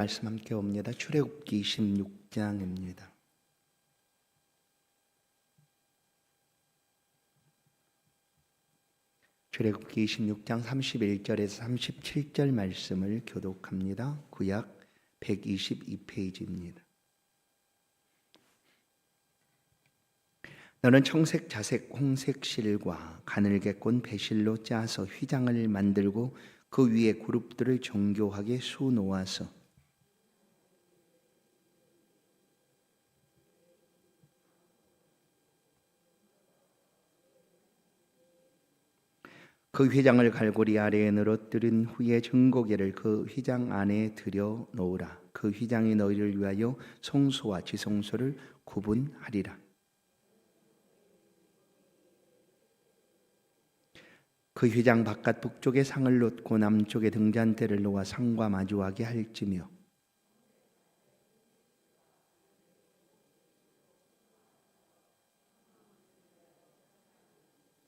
말씀 함께 옵니다. 출애굽기 26장입니다. 출애굽기 26장 31절에서 37절 말씀을 교독합니다. 구약 122페이지입니다. 너는 청색, 자색, 홍색 실과 가늘게 꼰 배실로 짜서 휘장을 만들고 그 위에 그룹들을 정교하게 수놓아서 그 휘장을 갈고리 아래에 늘어뜨린 후에 증거궤를 그 휘장 안에 들여 놓으라. 그 휘장이 너희를 위하여 성소와 지성소를 구분하리라. 그 휘장 바깥 북쪽에 상을 놓고 남쪽에 등잔대를 놓아 상과 마주하게 할지며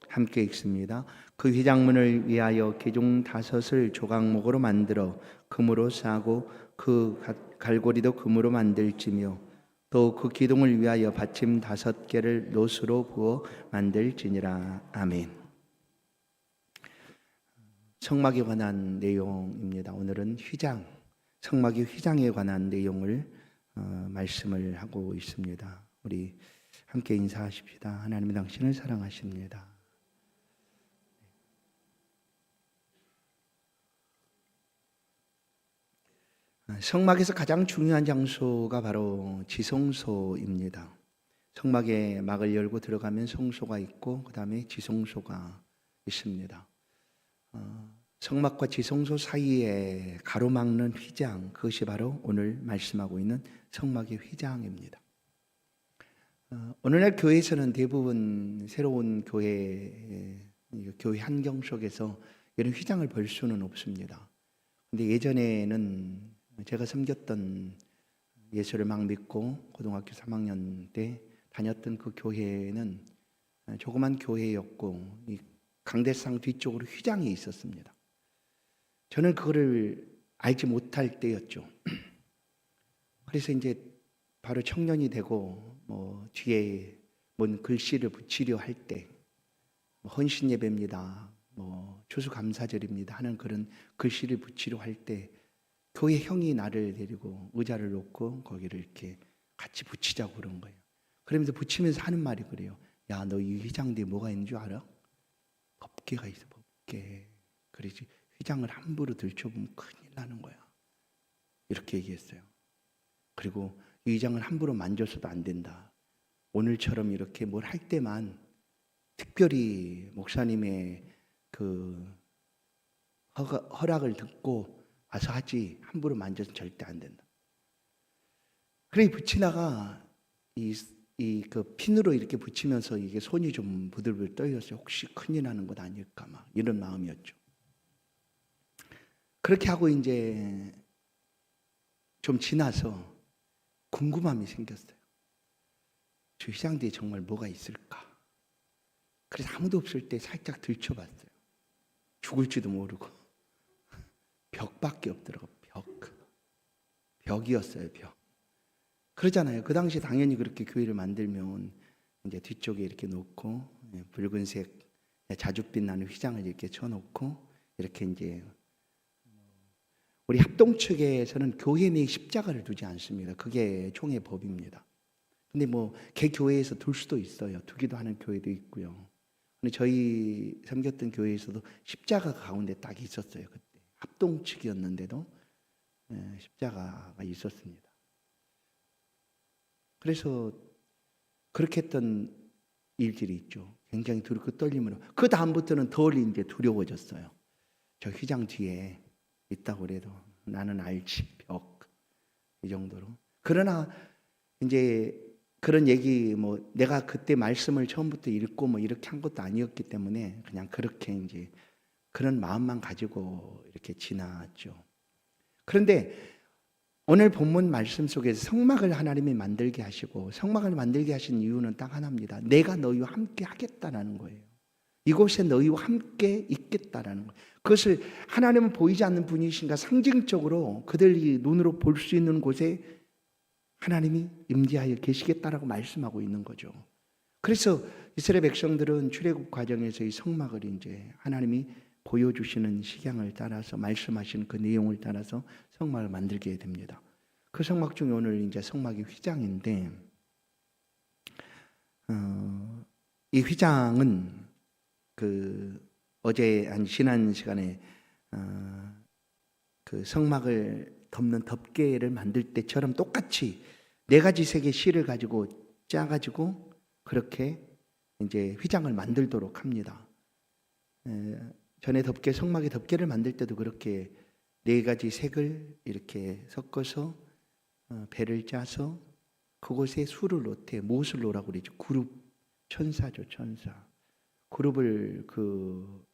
함께 읽습니다. 그 휘장문을 위하여 기둥 5을 조각목으로 만들어 금으로 싸고 그 갈고리도 금으로 만들지며 또 그 기둥을 위하여 받침 5개를 노수로 부어 만들지니라. 아멘. 성막에 관한 내용입니다. 오늘은 휘장, 성막의 휘장에 관한 내용을 말씀을 하고 있습니다. 우리 함께 인사하십시다. 하나님은 당신을 사랑하십니다. 성막에서 가장 중요한 장소가 바로 지성소입니다. 성막에 막을 열고 들어가면 성소가 있고 그 다음에 지성소가 있습니다. 성막과 지성소 사이에 가로막는 휘장, 그것이 바로 오늘 말씀하고 있는 성막의 휘장입니다. 오늘날 교회에서는 대부분 새로운 교회 환경 속에서 이런 휘장을 볼 수는 없습니다. 근데 예전에는 제가 섬겼던 예수를 막 믿고 고등학교 3학년 때 다녔던 그 교회는 조그만 교회였고 이 강대상 뒤쪽으로 휘장이 있었습니다. 저는 그거를 알지 못할 때였죠. 그래서 이제 바로 청년이 되고 뒤에 뭔 글씨를 붙이려 할 때 헌신 예배입니다, 추수감사절입니다 하는 그런 글씨를 붙이려 할 때 교회 형이 나를 데리고 의자를 놓고 거기를 이렇게 같이 붙이자고 그런 거예요. 그러면서 붙이면서 하는 말이 그래요. 야, 너 이 휘장 뒤에 뭐가 있는 줄 알아? 법궤가 있어, 법궤. 그러지 휘장을 함부로 들춰보면 큰일 나는 거야. 이렇게 얘기했어요. 그리고 이 휘장을 함부로 만져서도 안 된다. 오늘처럼 이렇게 뭘 할 때만 특별히 목사님의 그 허락을 듣고 와서 하지 함부로 만져서 절대 안 된다. 그래 붙이다가 그 핀으로 이렇게 붙이면서 이게 손이 좀 부들부들 떨렸어요. 혹시 큰일 나는 것 아닐까 막 이런 마음이었죠. 그렇게 하고 이제 좀 지나서 궁금함이 생겼어요. 저 휘장 뒤에 정말 뭐가 있을까? 그래서 아무도 없을 때 살짝 들춰봤어요. 죽을지도 모르고. 벽밖에 없더라고. 벽이었어요. 벽. 그러잖아요. 그 당시 당연히 그렇게 교회를 만들면 이제 뒤쪽에 이렇게 놓고 붉은색 자줏빛 나는 휘장을 이렇게 쳐놓고 이렇게 이제 우리 합동 측에서는 교회 내에 십자가를 두지 않습니다. 그게 총회 법입니다. 근데 개 교회에서 둘 수도 있어요. 두기도 하는 교회도 있고요. 근데 저희 섬겼던 교회에서도 십자가가 가운데 딱 있었어요. 그때 합동 측이었는데도 십자가가 있었습니다. 그래서 그렇게 했던 일들이 있죠. 굉장히 두렵고 떨림으로. 그 다음부터는 덜 이제 두려워졌어요. 저 휘장 뒤에 있다고 그래도 나는 알지, 벽. 이 정도로. 그러나 이제 그런 얘기 내가 그때 말씀을 처음부터 읽고 이렇게 한 것도 아니었기 때문에 그냥 그렇게 이제 그런 마음만 가지고 이렇게 지나왔죠. 그런데 오늘 본문 말씀 속에서 성막을 하나님이 만들게 하시고 성막을 만들게 하신 이유는 딱 하나입니다. 내가 너희와 함께 하겠다라는 거예요. 이곳에 너희와 함께 있겠다라는 거예요. 그것을 하나님은 보이지 않는 분이신가 상징적으로 그들이 눈으로 볼 수 있는 곳에 하나님이 임재하여 계시겠다라고 말씀하고 있는 거죠. 그래서 이스라엘 백성들은 출애굽 과정에서 이 성막을 이제 하나님이 보여주시는 식양을 따라서 말씀하시는 그 내용을 따라서 성막을 만들게 됩니다. 그 성막 중에 오늘 이제 성막이 휘장인데, 이 휘장은 어제 한 지난 시간에 그 성막을 덮는 덮개를 만들 때처럼 똑같이 4가지 색의 실을 가지고 짜가지고 그렇게 이제 휘장을 만들도록 합니다. 전에 성막의 덮개를 만들 때도 그렇게 4가지 색을 이렇게 섞어서 배를 짜서 그곳에 수를 놓되, 무엇을 놓으라고 그러죠? 그룹, 천사죠, 천사. 그룹을 그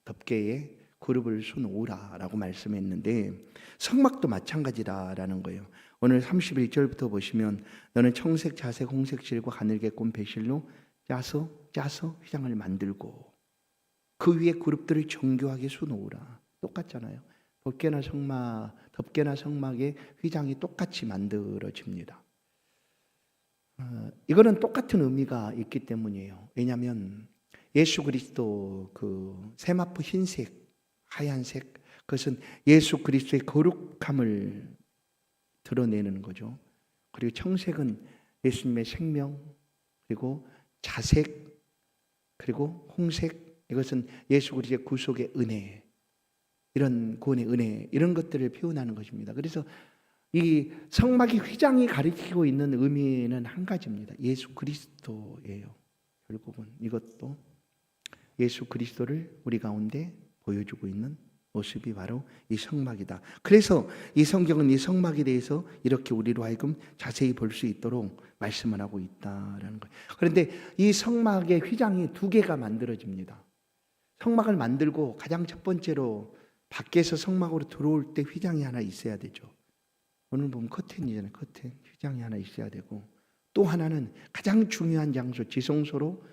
덮개에 그룹을 수놓으라라고 말씀했는데, 성막도 마찬가지라는 거예요. 오늘 31절부터 보시면 너는 청색, 자색, 홍색 실과 가늘게 꼰 배실로 짜서 휘장을 만들고 그 위에 그룹들을 정교하게 수놓으라. 똑같잖아요. 덮개나 성막의 휘장이 똑같이 만들어집니다. 이거는 똑같은 의미가 있기 때문이에요. 왜냐하면 예수 그리스도 그 세마포 흰색, 하얀색, 그것은 예수 그리스도의 거룩함을 드러내는 거죠. 그리고 청색은 예수님의 생명, 그리고 자색, 그리고 홍색, 이것은 예수 그리스도의 구속의 은혜, 이런 구원의 은혜, 이런 것들을 표현하는 것입니다. 그래서 이 성막이 휘장이 가리키고 있는 의미는 한 가지입니다. 예수 그리스도예요. 결국은 이것도 예수 그리스도를 우리 가운데 보여주고 있는 모습이 바로 이 성막이다. 그래서 이 성경은 이 성막에 대해서 이렇게 우리로 하여금 자세히 볼 수 있도록 말씀을 하고 있다라는 거예요. 그런데 이 성막의 휘장이 2개가 만들어집니다. 성막을 만들고 가장 첫 번째로 밖에서 성막으로 들어올 때 휘장이 하나 있어야 되죠. 오늘 보면 커튼이잖아요. 커튼, 휘장이 하나 있어야 되고, 또 하나는 가장 중요한 장소, 지성소로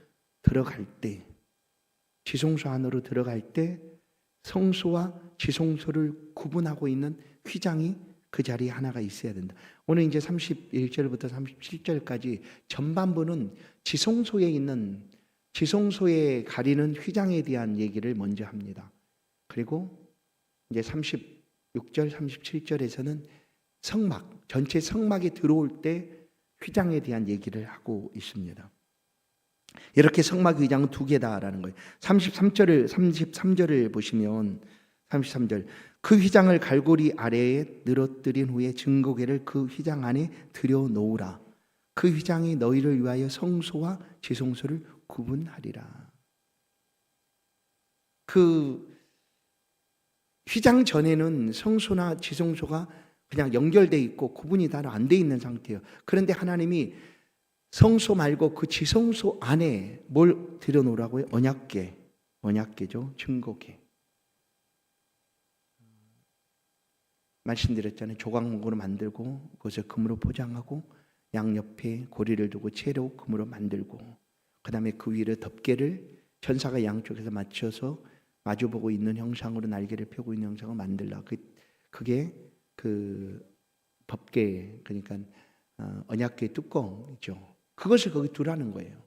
들어갈 때, 지성소 안으로 들어갈 때 성소와 지성소를 구분하고 있는 휘장이 그 자리에 하나가 있어야 된다. 오늘 이제 31절부터 37절까지 전반부는 지성소에 가리는 휘장에 대한 얘기를 먼저 합니다. 그리고 이제 36절, 37절에서는 성막, 전체 성막에 들어올 때 휘장에 대한 얘기를 하고 있습니다. 이렇게 성막 휘장은 2개다라는 거예요. 33절을 보시면 33절, 그 휘장을 갈고리 아래에 늘어뜨린 후에 증거궤를 그 휘장 안에 들여놓으라. 그 휘장이 너희를 위하여 성소와 지성소를 구분하리라. 그 휘장 전에는 성소나 지성소가 그냥 연결되어 있고 구분이 다 안 돼 있는 상태예요. 그런데 하나님이 성소 말고 그 지성소 안에 뭘 들여놓으라고요? 언약궤죠. 증거궤. 말씀드렸잖아요. 조각목으로 만들고 그것을 금으로 포장하고 양옆에 고리를 두고 채로 금으로 만들고, 그 다음에 그 위를 덮개를 천사가 양쪽에서 맞춰서 마주보고 있는 형상으로 날개를 펴고 있는 형상을 만들라. 그게 그 덮개, 그러니까 언약궤 뚜껑이죠. 그것을 거기 두라는 거예요.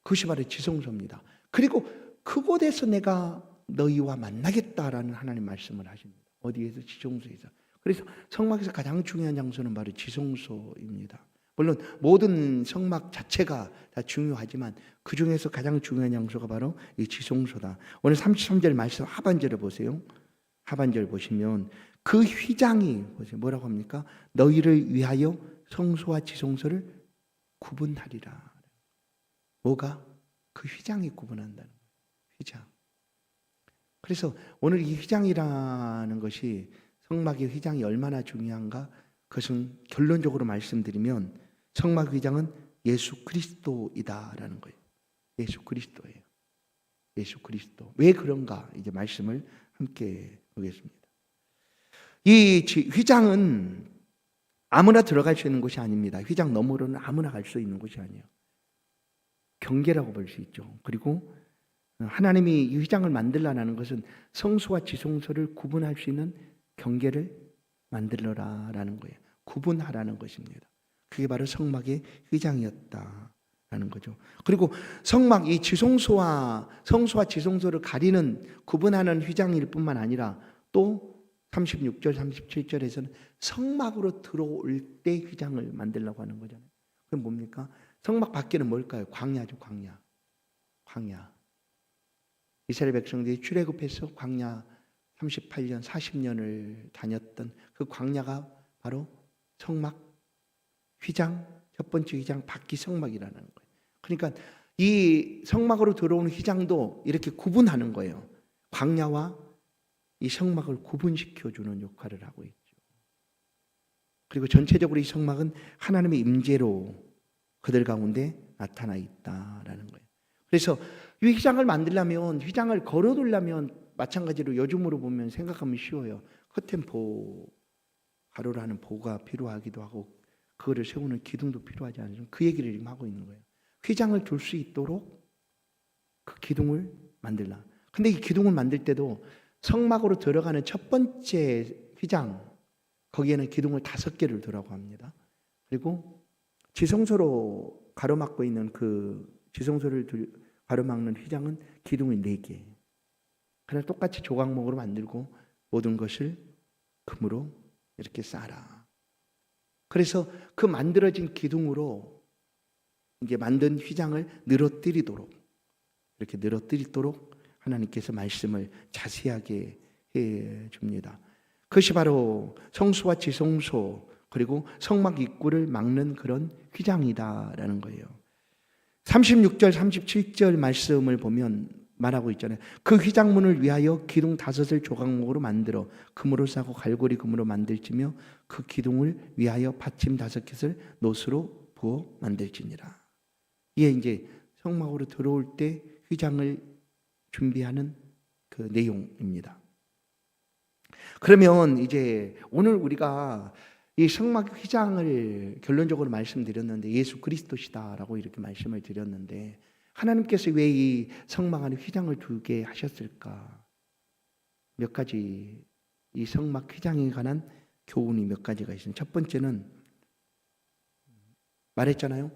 그것이 바로 지성소입니다. 그리고 그곳에서 내가 너희와 만나겠다라는 하나님 말씀을 하십니다. 어디에서? 지성소에서. 그래서 성막에서 가장 중요한 장소는 바로 지성소입니다. 물론 모든 성막 자체가 다 중요하지만 그 중에서 가장 중요한 장소가 바로 이 지성소다. 오늘 33절 말씀 하반절을 보세요. 하반절 보시면 그 휘장이 뭐라고 합니까? 너희를 위하여 성소와 지성소를 구분하리라. 뭐가? 그 휘장이 구분한다는 거예요. 휘장. 그래서 오늘 이 휘장이라는 것이, 성막의 휘장이 얼마나 중요한가? 그것은 결론적으로 말씀드리면 성막 휘장은 예수 그리스도이다라는 거예요. 예수 그리스도예요. 예수 그리스도. 왜 그런가? 이제 말씀을 함께 보겠습니다. 이 휘장은 아무나 들어갈 수 있는 곳이 아닙니다. 휘장 너머로는 아무나 갈 수 있는 곳이 아니에요. 경계라고 볼 수 있죠. 그리고 하나님이 이 휘장을 만들라는 것은 성소와 지성소를 구분할 수 있는 경계를 만들어라라는 거예요. 구분하라는 것입니다. 그게 바로 성막의 휘장이었다라는 거죠. 그리고 성막, 이 지성소와 성소와 지성소를 가리는 구분하는 휘장일 뿐만 아니라 또 36절, 37절에서는 성막으로 들어올 때 휘장을 만들려고 하는 거잖아요. 그럼 뭡니까? 성막 밖에는 뭘까요? 광야죠, 광야. 광야. 이스라엘 백성들이 출애굽해서 광야 38년, 40년을 다녔던 그 광야가 바로 성막 휘장, 첫 번째 휘장 바퀴 성막이라는 거예요. 그러니까 이 성막으로 들어오는 휘장도 이렇게 구분하는 거예요. 광야와 이 성막을 구분시켜주는 역할을 하고 있죠. 그리고 전체적으로 이 성막은 하나님의 임재로 그들 가운데 나타나 있다라는 거예요. 그래서 이 휘장을 만들려면, 휘장을 걸어두려면 마찬가지로 요즘으로 보면 생각하면 쉬워요. 커튼보, 가로로 하는 보가 필요하기도 하고 그거를 세우는 기둥도 필요하지 않아요. 그 얘기를 지금 하고 있는 거예요. 휘장을 둘 수 있도록 그 기둥을 만들라. 근데 이 기둥을 만들 때도 성막으로 들어가는 첫 번째 휘장, 거기에는 기둥을 5개를 두라고 합니다. 그리고 지성소로 가로막고 있는 그 지성소를 가로막는 휘장은 기둥이 4개. 그래서 똑같이 조각목으로 만들고 모든 것을 금으로 이렇게 쌓아라. 그래서 그 만들어진 기둥으로 이제 만든 휘장을 늘어뜨리도록, 이렇게 늘어뜨리도록 하나님께서 말씀을 자세하게 해 줍니다. 그것이 바로 성소와 지성소 그리고 성막 입구를 막는 그런 휘장이다라는 거예요. 36절, 37절 말씀을 보면 말하고 있잖아요. 그 휘장문을 위하여 기둥 5을 조각목으로 만들어 금으로 싸고 갈고리 금으로 만들지며 그 기둥을 위하여 받침 5깃을 노스로 부어 만들지니라. 이게 이제 성막으로 들어올 때 휘장을 준비하는 그 내용입니다. 그러면 이제 오늘 우리가 이 성막 휘장을 결론적으로 말씀드렸는데 예수 그리스도시다라고 이렇게 말씀을 드렸는데 하나님께서 왜 이 성막 안에 휘장을 두게 하셨을까? 몇 가지 이 성막 휘장에 관한 교훈이 몇 가지가 있습니다. 첫 번째는 말했잖아요.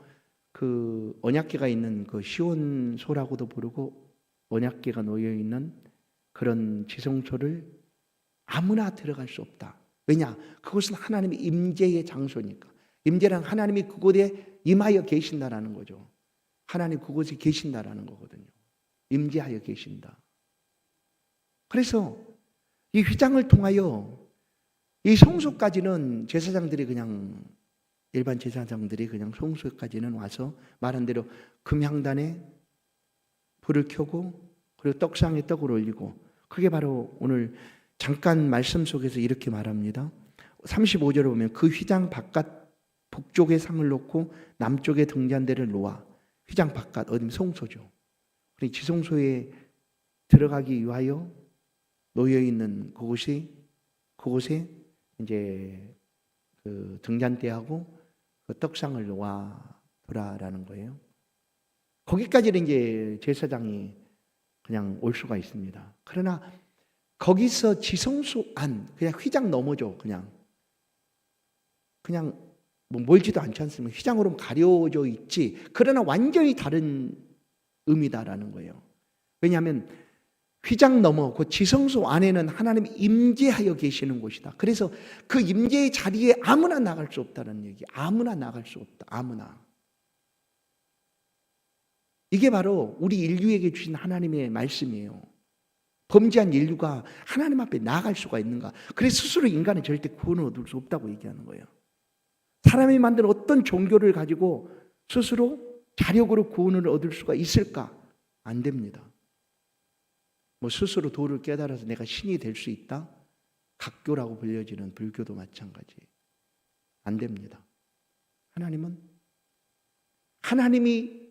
그 언약궤가 있는 그 시온소라고도 부르고 언약궤가 놓여 있는 그런 지성소를 아무나 들어갈 수 없다. 왜냐? 그것은 하나님의 임재의 장소니까. 임재란 하나님이 그곳에 임하여 계신다라는 거죠. 하나님 그곳에 계신다라는 거거든요. 임재하여 계신다. 그래서 이 휘장을 통하여 이 성소까지는 제사장들이 그냥 일반 제사장들이 그냥 성소까지는 와서 말한 대로 금향단에 불을 켜고 그리고 떡상에 떡을 올리고 그게 바로 오늘 잠깐 말씀 속에서 이렇게 말합니다. 35절에 보면 그 휘장 바깥 북쪽에 상을 놓고 남쪽에 등잔대를 놓아 휘장 바깥 어디 성소죠. 지성소에 들어가기 위하여 놓여 있는 그곳에 이제 그 등잔대하고 그 떡상을 놓아 두라라는 거예요. 거기까지는 이제 제사장이 그냥 올 수가 있습니다. 그러나 거기서 지성소 안 그냥 휘장 넘어죠. 그냥 뭐 멀지도 않지 않습니까? 휘장으로 가려져 있지. 그러나 완전히 다른 의미다라는 거예요. 왜냐하면 휘장 넘어 그 지성소 안에는 하나님이 임재하여 계시는 곳이다. 그래서 그 임재의 자리에 아무나 나갈 수 없다는 얘기. 아무나 나갈 수 없다. 아무나. 이게 바로 우리 인류에게 주신 하나님의 말씀이에요. 범죄한 인류가 하나님 앞에 나아갈 수가 있는가? 그래서 스스로 인간은 절대 구원을 얻을 수 없다고 얘기하는 거예요. 사람이 만든 어떤 종교를 가지고 스스로 자력으로 구원을 얻을 수가 있을까? 안 됩니다. 뭐 스스로 도를 깨달아서 내가 신이 될 수 있다? 각교라고 불려지는 불교도 마찬가지. 안 됩니다. 하나님이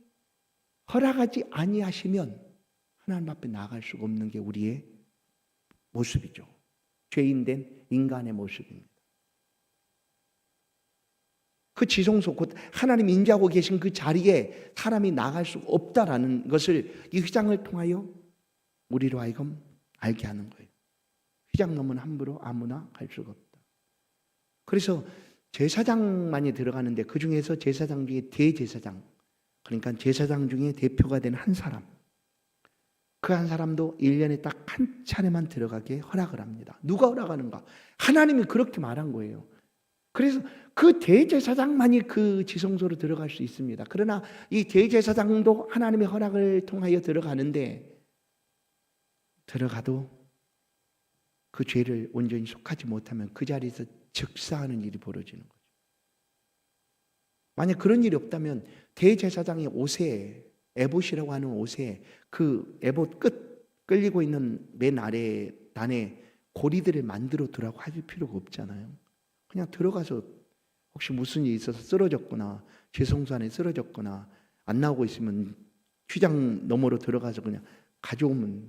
허락하지 아니하시면 하나님 앞에 나아갈 수가 없는 게 우리의 모습이죠. 죄인된 인간의 모습입니다. 그 지성소 곧 하나님 인자하고 계신 그 자리에 사람이 나아갈 수 없다라는 것을 이 휘장을 통하여 우리로 하여금 알게 하는 거예요. 휘장 넘은 함부로 아무나 갈 수가 없다. 그래서 제사장만이 들어가는데 그 중에서 제사장 중에 대제사장, 그러니까 제사장 중에 대표가 된 한 사람, 그 한 사람도 1년에 딱 한 차례만 들어가게 허락을 합니다. 누가 허락하는가? 하나님이 그렇게 말한 거예요. 그래서 그 대제사장만이 그 지성소로 들어갈 수 있습니다. 그러나 이 대제사장도 하나님의 허락을 통하여 들어가는데 들어가도 그 죄를 온전히 속하지 못하면 그 자리에서 즉사하는 일이 벌어지는 거죠. 만약 그런 일이 없다면 대제사장의 옷에, 에봇이라고 하는 옷에 그 에봇 끝 끌리고 있는 맨 아래 단에 고리들을 만들어 두라고 할 필요가 없잖아요. 그냥 들어가서 혹시 무슨 일이 있어서 쓰러졌거나 죄송소 안에 쓰러졌거나 안 나오고 있으면 휘장 너머로 들어가서 그냥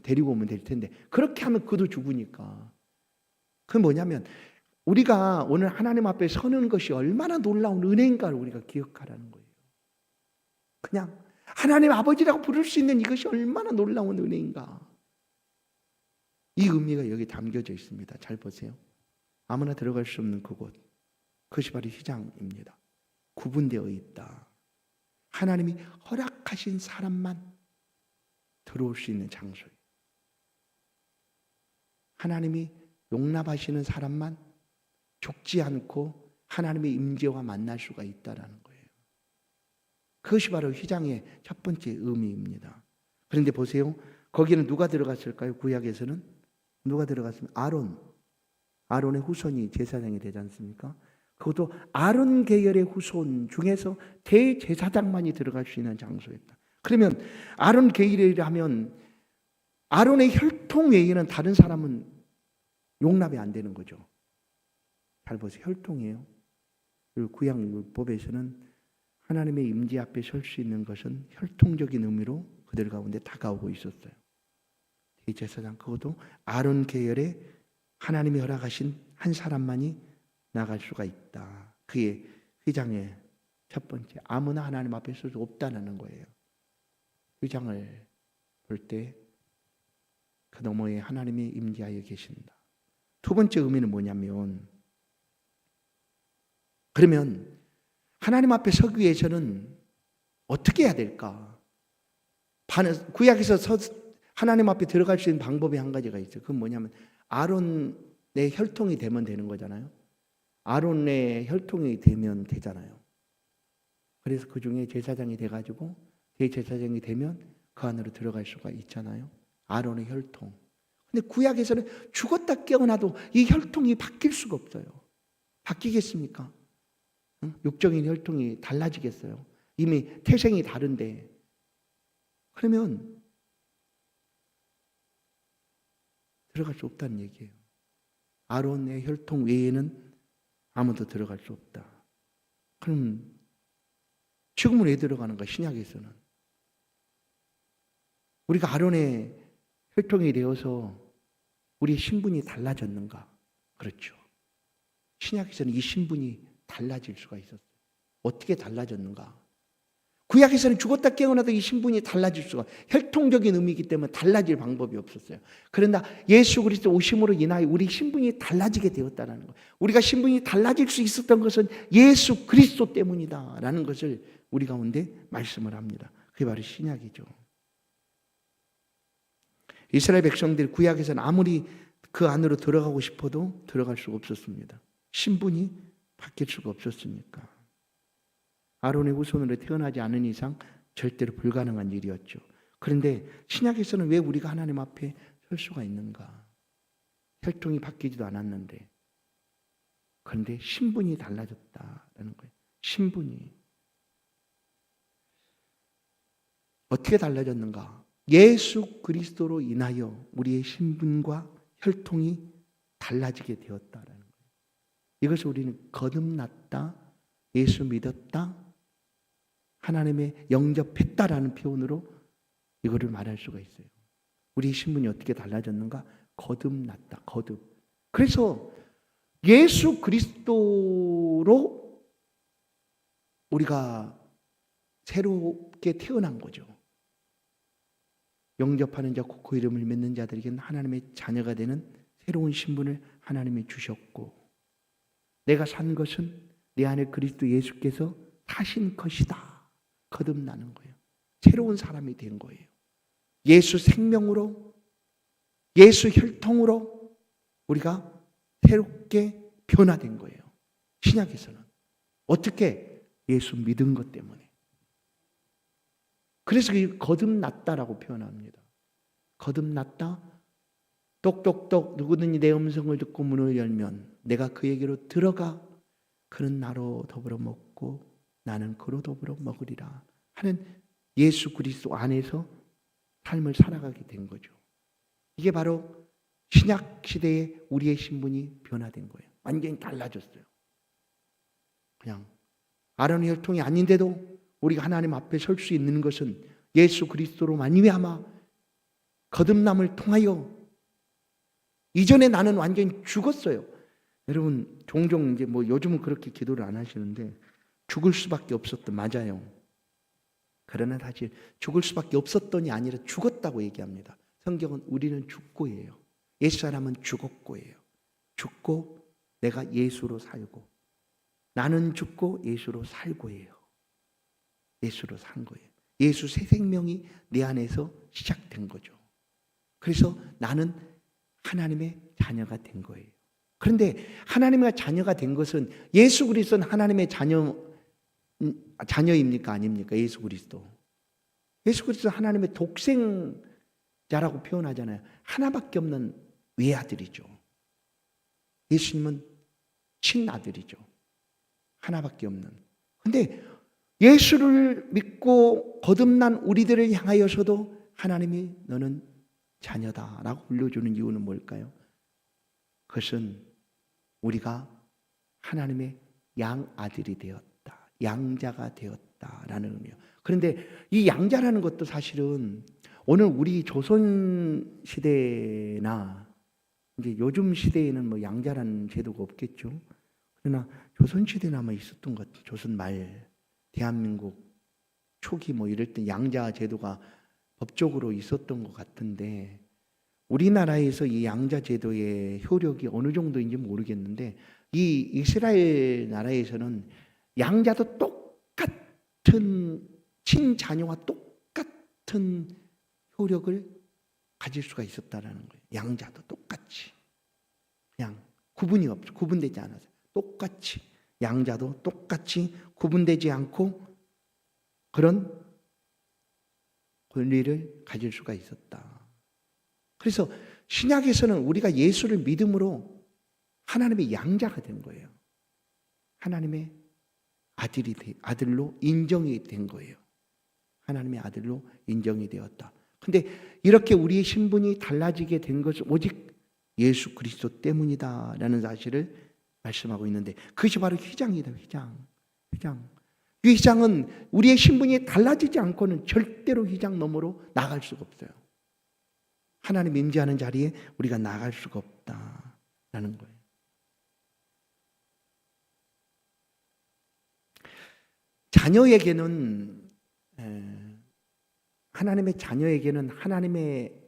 데리고 오면 될 텐데 그렇게 하면 그도 죽으니까. 그게 뭐냐면 우리가 오늘 하나님 앞에 서는 것이 얼마나 놀라운 은혜인가를 우리가 기억하라는 거예요. 그냥 하나님 아버지라고 부를 수 있는 이것이 얼마나 놀라운 은혜인가. 이 의미가 여기 담겨져 있습니다. 잘 보세요. 아무나 들어갈 수 없는 그곳, 그것이 바로 휘장입니다. 구분되어 있다. 하나님이 허락하신 사람만 들어올 수 있는 장소예요. 하나님이 용납하시는 사람만 죽지 않고 하나님의 임재와 만날 수가 있다라는 거예요. 그것이 바로 휘장의 첫 번째 의미입니다. 그런데 보세요. 거기는 누가 들어갔을까요? 구약에서는 누가 들어갔습니까? 아론의 후손이 제사장이 되지 않습니까? 그것도 아론 계열의 후손 중에서 대제사장만이 들어갈 수 있는 장소였다. 그러면 아론 계열이라면 아론의 혈통 외에는 다른 사람은 용납이 안 되는 거죠. 잘 보세요. 혈통이에요. 그리고 구약법에서는 하나님의 임재 앞에 설 수 있는 것은 혈통적인 의미로 그들 가운데 다가오고 있었어요. 대제사장, 그것도 아론 계열의 하나님이 허락하신 한 사람만이 나갈 수가 있다. 그게 휘장의 첫 번째, 아무나 하나님 앞에 설 수 없다는 거예요. 휘장을 볼 때 그 너머에 하나님이 임재하여 계신다. 두 번째 의미는 뭐냐면, 그러면 하나님 앞에 서기 위해서는 어떻게 해야 될까? 구약에서 하나님 앞에 들어갈 수 있는 방법이 한 가지가 있어요. 그건 뭐냐면 아론의 혈통이 되면 되는 거잖아요. 아론의 혈통이 되면 되잖아요. 그래서 그 중에 제사장이 돼가지고 대제사장이 되면 그 안으로 들어갈 수가 있잖아요. 아론의 혈통. 근데 구약에서는 죽었다 깨어나도 이 혈통이 바뀔 수가 없어요. 바뀌겠습니까? 육적인 혈통이 달라지겠어요? 이미 태생이 다른데. 그러면 들어갈 수 없다는 얘기예요. 아론의 혈통 외에는 아무도 들어갈 수 없다. 그럼 지금은 왜 들어가는가? 신약에서는 우리가 아론의 혈통이 되어서 우리의 신분이 달라졌는가? 그렇죠. 신약에서는 이 신분이 달라질 수가 있었어요. 어떻게 달라졌는가? 구약에서는 죽었다 깨어나도 이 신분이 달라질 수가, 혈통적인 의미이기 때문에 달라질 방법이 없었어요. 그러나 예수 그리스도 오심으로 인하여 우리 신분이 달라지게 되었다는 거예요. 우리가 신분이 달라질 수 있었던 것은 예수 그리스도 때문이다라는 것을 우리 가운데 말씀을 합니다. 그게 바로 신약이죠. 이스라엘 백성들 구약에서는 아무리 그 안으로 들어가고 싶어도 들어갈 수가 없었습니다. 신분이 바뀔 수가 없었으니까. 아론의 후손으로 태어나지 않은 이상 절대로 불가능한 일이었죠. 그런데 신약에서는 왜 우리가 하나님 앞에 설 수가 있는가? 혈통이 바뀌지도 않았는데. 그런데 신분이 달라졌다라는 거예요. 신분이. 어떻게 달라졌는가? 예수 그리스도로 인하여 우리의 신분과 혈통이 달라지게 되었다라는 거예요. 이것을 우리는 거듭났다, 예수 믿었다, 하나님의 영접했다라는 표현으로 이거를 말할 수가 있어요. 우리 신분이 어떻게 달라졌는가? 거듭났다. 거듭. 그래서 예수 그리스도로 우리가 새롭게 태어난 거죠. 영접하는 자, 그 이름을 믿는 자들에게는 하나님의 자녀가 되는 새로운 신분을 하나님이 주셨고, 내가 산 것은 내 안에 그리스도 예수께서 사신 것이다. 거듭나는 거예요. 새로운 사람이 된 거예요. 예수 생명으로, 예수 혈통으로 우리가 새롭게 변화된 거예요. 신약에서는. 어떻게? 예수 믿은 것 때문에. 그래서 거듭났다라고 표현합니다. 거듭났다. 똑똑똑 누구든지 내 음성을 듣고 문을 열면 내가 그에게로 들어가 그는 나로 더불어 먹고 나는 그로 더불어 먹으리라 하는 예수 그리스도 안에서 삶을 살아가게 된 거죠. 이게 바로 신약 시대에 우리의 신분이 변화된 거예요. 완전히 달라졌어요. 그냥 아론의 혈통이 아닌데도 우리가 하나님 앞에 설 수 있는 것은 예수 그리스도로 말미암아 거듭남을 통하여. 이전에 나는 완전히 죽었어요. 여러분 종종 이제 요즘은 그렇게 기도를 안 하시는데 죽을 수밖에 없었던, 맞아요. 그러나 사실 죽을 수밖에 없었던이 아니라 죽었다고 얘기합니다. 성경은 우리는 죽고예요. 옛 사람은 죽었고예요. 죽고 내가 예수로 살고, 나는 죽고 예수로 살고예요. 예수로 산 거예요. 예수 새 생명이 내 안에서 시작된 거죠. 그래서 나는 하나님의 자녀가 된 거예요. 그런데 하나님의 자녀가 된 것은, 예수 그리스도는 하나님의 자녀입니까? 아닙니까? 예수 그리스도. 예수 그리스도 하나님의 독생자라고 표현하잖아요. 하나밖에 없는 외아들이죠. 예수님은 친아들이죠. 하나밖에 없는. 그런데 예수를 믿고 거듭난 우리들을 향하여서도 하나님이 너는 자녀다라고 불러주는 이유는 뭘까요? 그것은 우리가 하나님의 양아들이 되었다, 양자가 되었다라는 의미예요. 그런데 이 양자라는 것도 사실은 오늘 우리 조선 시대나 이제 요즘 시대에는 양자라는 제도가 없겠죠. 그러나 조선 시대나 있었던 것 같아요. 조선 말, 대한민국 초기 이럴 때 양자 제도가 법적으로 있었던 것 같은데, 우리나라에서 이 양자 제도의 효력이 어느 정도인지 모르겠는데, 이 이스라엘 나라에서는 양자도 똑같은, 친자녀와 똑같은 효력을 가질 수가 있었다라는 거예요. 양자도 똑같이. 그냥 구분이 없어. 구분되지 않아서 똑같이. 양자도 똑같이 구분되지 않고 그런 권리를 가질 수가 있었다. 그래서 신약에서는 우리가 예수를 믿음으로 하나님의 양자가 된 거예요. 하나님의 아들로 인정이 된 거예요. 하나님의 아들로 인정이 되었다. 근데 이렇게 우리의 신분이 달라지게 된 것은 오직 예수 그리스도 때문이다라는 사실을 말씀하고 있는데, 그것이 바로 휘장이다. 휘장. 이 휘장은 우리의 신분이 달라지지 않고는 절대로 휘장 너머로 나갈 수가 없어요. 하나님 임재하는 자리에 우리가 나갈 수가 없다라는 거예요. 하나님의 자녀에게는 하나님의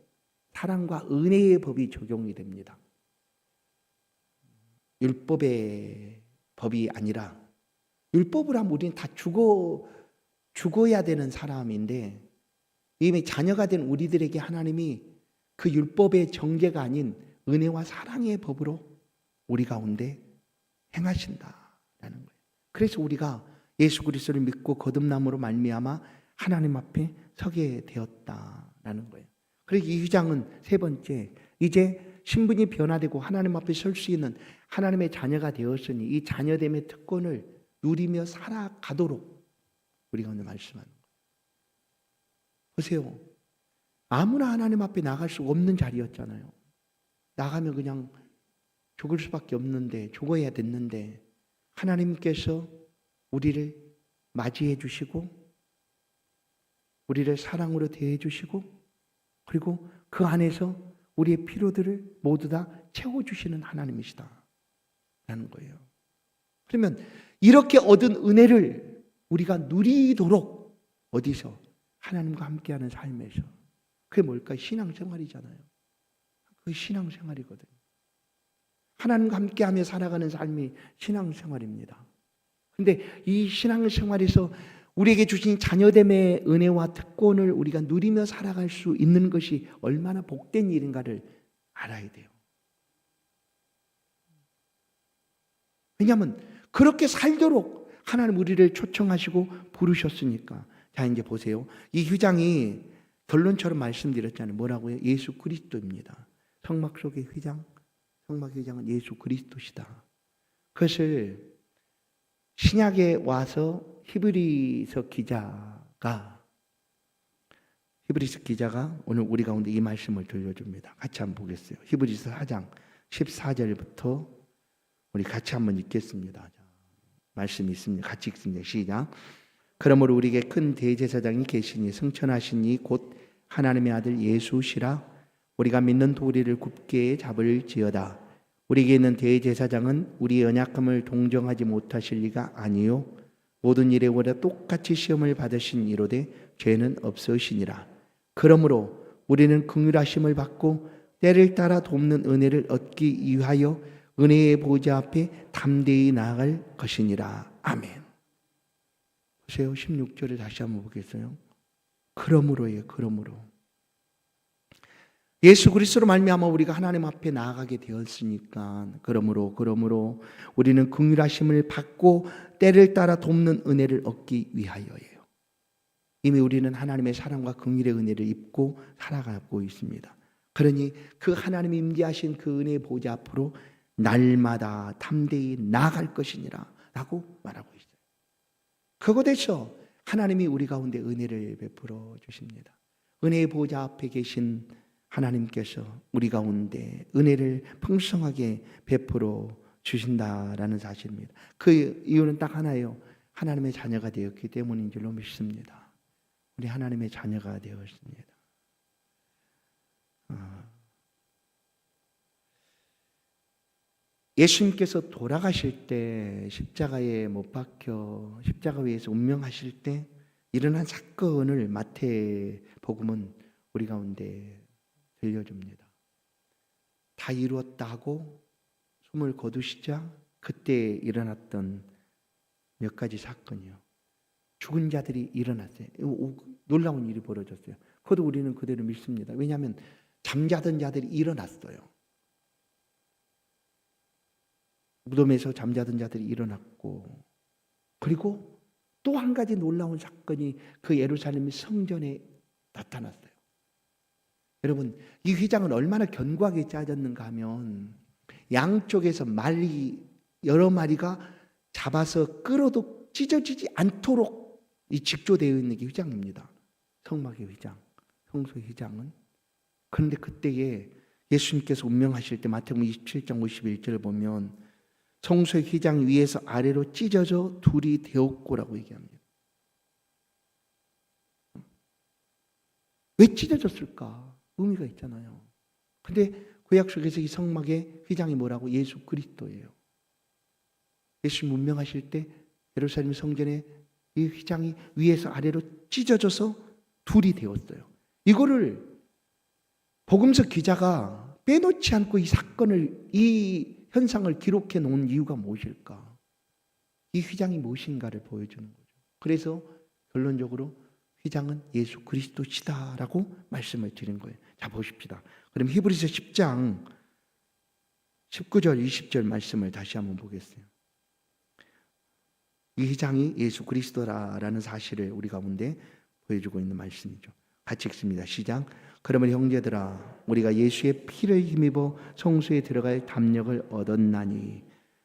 사랑과 은혜의 법이 적용이 됩니다. 율법의 법이 아니라, 율법을 하면 우리는 다 죽어야 되는 사람인데, 이미 자녀가 된 우리들에게 하나님이 그 율법의 정죄가 아닌 은혜와 사랑의 법으로 우리 가운데 행하신다라는 거예요. 그래서 우리가 예수 그리스도를 믿고 거듭남으로 말미암아 하나님 앞에 서게 되었다라는 거예요. 그래서 이 휘장은 세 번째, 이제 신분이 변화되고 하나님 앞에 설 수 있는 하나님의 자녀가 되었으니 이 자녀됨의 특권을 누리며 살아가도록 우리가 오늘 말씀하는 거예요. 보세요. 아무나 하나님 앞에 나갈 수 없는 자리였잖아요. 나가면 그냥 죽을 수밖에 없는데, 죽어야 됐는데, 하나님께서 우리를 맞이해 주시고 우리를 사랑으로 대해 주시고, 그리고 그 안에서 우리의 필요들을 모두 다 채워주시는 하나님이시다라는 거예요. 그러면 이렇게 얻은 은혜를 우리가 누리도록, 어디서? 하나님과 함께하는 삶에서. 그게 뭘까요? 신앙생활이잖아요. 그 신앙생활이거든요. 하나님과 함께하며 살아가는 삶이 신앙생활입니다. 그런데 이 신앙생활에서 우리에게 주신 자녀됨의 은혜와 특권을 우리가 누리며 살아갈 수 있는 것이 얼마나 복된 일인가를 알아야 돼요. 왜냐하면 그렇게 살도록 하나님 우리를 초청하시고 부르셨으니까. 자, 이제 보세요. 이 휘장이 결론처럼 말씀드렸잖아요. 뭐라고요? 예수 그리스도입니다. 성막 속의 휘장, 성막의 휘장은 예수 그리스도시다. 그것을 신약에 와서 히브리서 기자가 오늘 우리 가운데 이 말씀을 들려줍니다. 같이 한번 보겠어요. 히브리서 4장 14절부터 우리 같이 한번 읽겠습니다. 말씀이 있습니다. 같이 읽습니다. 시작. 그러므로 우리에게 큰 대제사장이 계시니 승천하시니 곧 하나님의 아들 예수시라. 우리가 믿는 도리를 굳게 잡을지어다. 우리에게 있는 대제사장은 우리의 연약함을 동정하지 못하실 리가 아니요 모든 일에 우리와 똑같이 시험을 받으신 이로되 죄는 없으시니라. 그러므로 우리는 긍휼하심을 받고 때를 따라 돕는 은혜를 얻기 위하여 은혜의 보좌 앞에 담대히 나아갈 것이니라. 아멘. 보세요. 16절을 다시 한번 보겠어요. 그러므로예요. 그러므로 예수 그리스도로 말미암아 우리가 하나님 앞에 나아가게 되었으니까 그러므로 우리는 긍휼하심을 받고 때를 따라 돕는 은혜를 얻기 위하여예요. 이미 우리는 하나님의 사랑과 긍휼의 은혜를 입고 살아가고 있습니다. 그러니 그 하나님이 임재하신 그 은혜의 보좌 앞으로 날마다 담대히 나아갈 것이니라 라고 말하고 있어요. 그곳에서 하나님이 우리 가운데 은혜를 베풀어 주십니다. 은혜의 보좌 앞에 계신 하나님께서 우리 가운데 은혜를 풍성하게 베풀어 주신다라는 사실입니다. 그 이유는 딱 하나예요. 하나님의 자녀가 되었기 때문인 줄로 믿습니다. 우리 하나님의 자녀가 되었습니다. 예수님께서 돌아가실 때 십자가에 못 박혀 십자가 위에서 운명하실 때 일어난 사건을 마태복음은 우리 가운데 들려줍니다. 다 이루었다 하고 숨을 거두시자 그때 일어났던 몇 가지 사건이요. 죽은 자들이 일어났어요. 놀라운 일이 벌어졌어요. 그것도 우리는 그대로 믿습니다. 왜냐하면 잠자던 자들이 일어났어요. 무덤에서 잠자던 자들이 일어났고, 그리고 또 한 가지 놀라운 사건이 그 예루살렘 성전에 나타났어요. 여러분, 이 휘장은 얼마나 견고하게 짜졌는가 하면 양쪽에서 여러 마리가 잡아서 끌어도 찢어지지 않도록 이 직조되어 있는 게 휘장입니다. 성막의 휘장, 성소의 휘장은. 그런데 그때에 예수님께서 운명하실 때 마태복음 27장 51절을 보면 성소의 휘장 위에서 아래로 찢어져 둘이 되었고라고 얘기합니다. 왜 찢어졌을까? 의미가 있잖아요. 근데 구약 속에서 이 성막의 휘장이 뭐라고? 예수 그리스도예요. 예수님 운명하실 때 예루살렘 성전에 이 휘장이 위에서 아래로 찢어져서 둘이 되었어요. 이거를 복음서 기자가 빼놓지 않고 이 사건을, 이 현상을 기록해 놓은 이유가 무엇일까? 이 휘장이 무엇인가를 보여주는 거죠. 그래서 결론적으로 휘장은 예수 그리스도시다라고 말씀을 드린 거예요. 자, 보십시다. 그럼 히브리서 10장 19절 20절 말씀을 다시 한번 보겠어요. 이 휘장이 예수 그리스도라는 사실을 우리 가운데 보여주고 있는 말씀이죠. 같이 읽습니다. 시작. 그러면 형제들아, 우리가 예수의 피를 힘입어 성소에 들어갈 담력을 얻었나니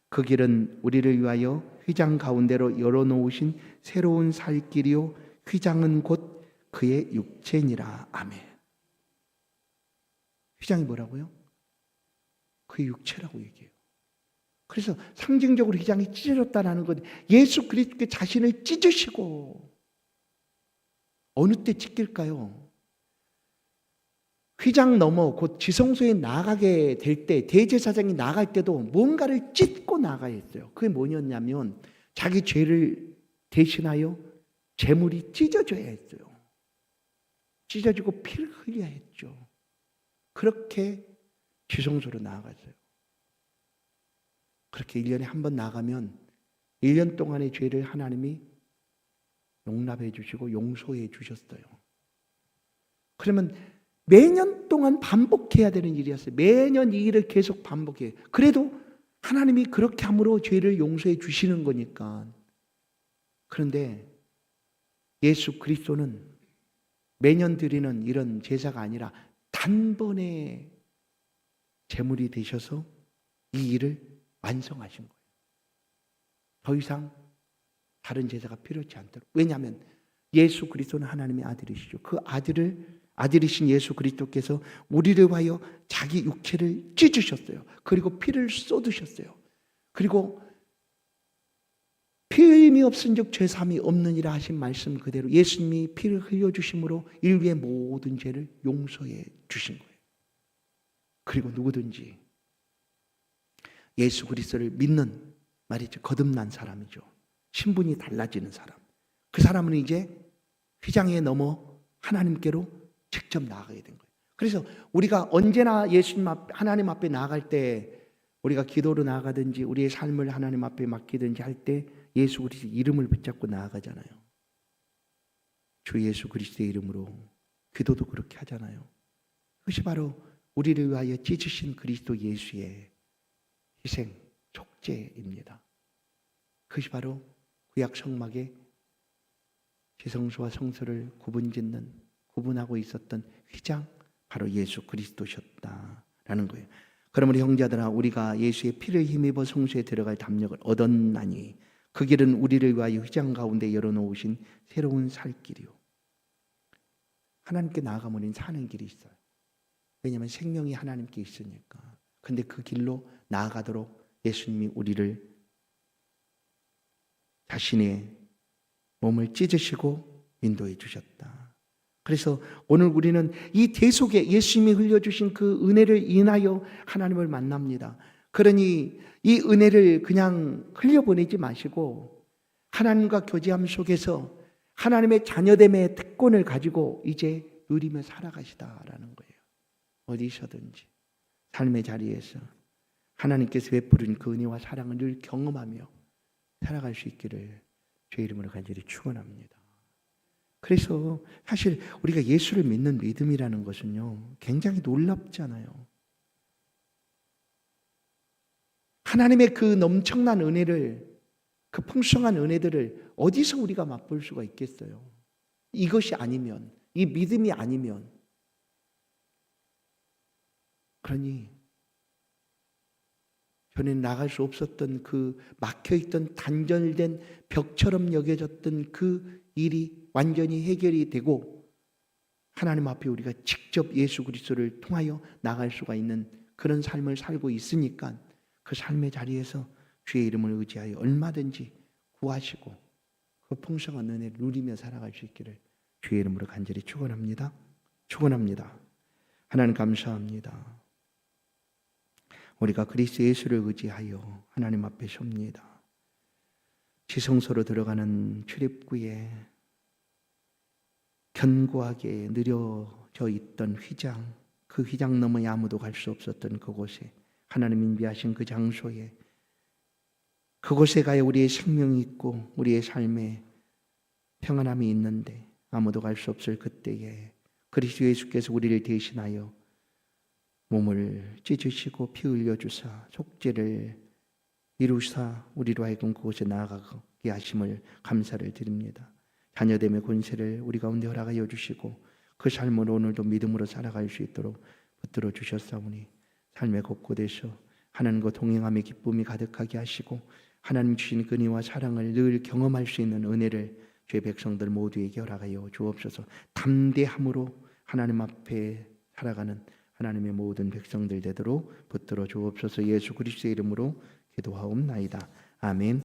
그 길은 우리를 위하여 휘장 가운데로 열어놓으신 새로운 살 길이요 휘장은 곧 그의 육체니라. 아멘. 휘장이 뭐라고요? 그의 육체라고 얘기해요. 그래서 상징적으로 휘장이 찢어졌다는 것, 예수 그리스도께 자신을 찢으시고, 어느 때 찢길까요? 휘장 넘어 곧 지성소에 나가게 될 때, 대제사장이 나갈 때도 뭔가를 찢고 나가야 했어요. 그게 뭐였냐면 자기 죄를 대신하여 제물이 찢어져야 했어요. 찢어지고 피를 흘려야 했죠. 그렇게 지성소로 나아갔어요. 그렇게 1년에 한 번 나가면 1년 동안의 죄를 하나님이 용납해 주시고 용서해 주셨어요. 그러면 매년 동안 반복해야 되는 일이었어요. 매년 이 일을 계속 반복해요. 그래도 하나님이 그렇게 함으로 죄를 용서해 주시는 거니까. 그런데 예수 그리스도는 매년 드리는 이런 제사가 아니라 단번에 제물이 되셔서 이 일을 완성하신 거예요. 더 이상 다른 제사가 필요치 않도록. 왜냐하면 예수 그리스도는 하나님의 아들이시죠. 그 아들이신 예수 그리스도께서 우리를 위하여 자기 육체를 찢으셨어요. 그리고 피를 쏟으셨어요. 그리고 피임이 없은즉 죄사함이 없느니라 하신 말씀 그대로 예수님이 피를 흘려주심으로 인류의 모든 죄를 용서해 주신 거예요. 그리고 누구든지 예수 그리스도를 믿는 말이죠. 거듭난 사람이죠. 신분이 달라지는 사람. 그 사람은 이제 휘장에 넘어 하나님께로 직접 나아가게 된 거예요. 그래서 우리가 언제나 하나님 앞에 나아갈 때 우리가 기도로 나아가든지 우리의 삶을 하나님 앞에 맡기든지 할 때 예수 그리스도 이름을 붙잡고 나아가잖아요. 주 예수 그리스도의 이름으로 기도도 그렇게 하잖아요. 그것이 바로 우리를 위하여 찢으신 그리스도 예수의 희생, 촉제입니다. 그것이 바로 구약 성막의 지성소와 성소를 구분하고 있었던 휘장, 바로 예수 그리스도셨다라는 거예요. 그럼 우리 형제들아, 우리가 예수의 피를 힘입어 성소에 들어갈 담력을 얻었나니 그 길은 우리를 위하여 휘장 가운데 열어놓으신 새로운 살 길이요. 하나님께 나아가면 우리는 사는 길이 있어요. 왜냐하면 생명이 하나님께 있으니까. 근데 그 길로 나아가도록 예수님이 우리를 자신의 몸을 찢으시고 인도해 주셨다. 그래서 오늘 우리는 이 대속에 예수님이 흘려주신 그 은혜를 인하여 하나님을 만납니다. 그러니 이 은혜를 그냥 흘려보내지 마시고 하나님과 교제함 속에서 하나님의 자녀됨의 특권을 가지고 이제 누리며 살아가시다라는 거예요. 어디서든지 삶의 자리에서 하나님께서 베푸신 그 은혜와 사랑을 늘 경험하며 살아갈 수 있기를 주의 이름으로 간절히 축원합니다. 그래서 사실 우리가 예수를 믿는 믿음이라는 것은요, 굉장히 놀랍잖아요. 하나님의 그 넘쳐난 은혜를, 그 풍성한 은혜들을 어디서 우리가 맛볼 수가 있겠어요? 이것이 아니면, 이 믿음이 아니면. 그러니 전에는 나갈 수 없었던 그 막혀있던 단절된 벽처럼 여겨졌던 그 일이 완전히 해결이 되고 하나님 앞에 우리가 직접 예수 그리스도를 통하여 나갈 수가 있는 그런 삶을 살고 있으니까 그 삶의 자리에서 주의 이름을 의지하여 얼마든지 구하시고 그 풍성한 은혜를 누리며 살아갈 수 있기를 주의 이름으로 간절히 축원합니다. 축원합니다. 하나님 감사합니다. 우리가 그리스도 예수를 의지하여 하나님 앞에 섭니다. 지성소로 들어가는 출입구에 견고하게 느려져 있던 휘장, 그 휘장 너머에 아무도 갈 수 없었던 그곳에 하나님 인비하신 그 장소에 그곳에 가야 우리의 생명이 있고 우리의 삶에 평안함이 있는데 아무도 갈 수 없을 그때에 그리스도 예수께서 우리를 대신하여 몸을 찢으시고 피 흘려 주사 속죄를 이루사 우리로 하여금 그곳에 나아가게 하심을 감사를 드립니다. 자녀됨의 권세를 우리 가운데 허락하여 주시고 그 삶을 오늘도 믿음으로 살아갈 수 있도록 붙들어 주셨사오니 삶의 곳곳에서 하나님과 동행함의 기쁨이 가득하게 하시고 하나님 주신 은혜와 사랑을 늘 경험할 수 있는 은혜를 주의 백성들 모두에게 허락하여 주옵소서. 담대함으로 하나님 앞에 살아가는 하나님의 모든 백성들 되도록 붙들어 주옵소서. 예수 그리스도의 이름으로 기도하옵나이다. 아멘.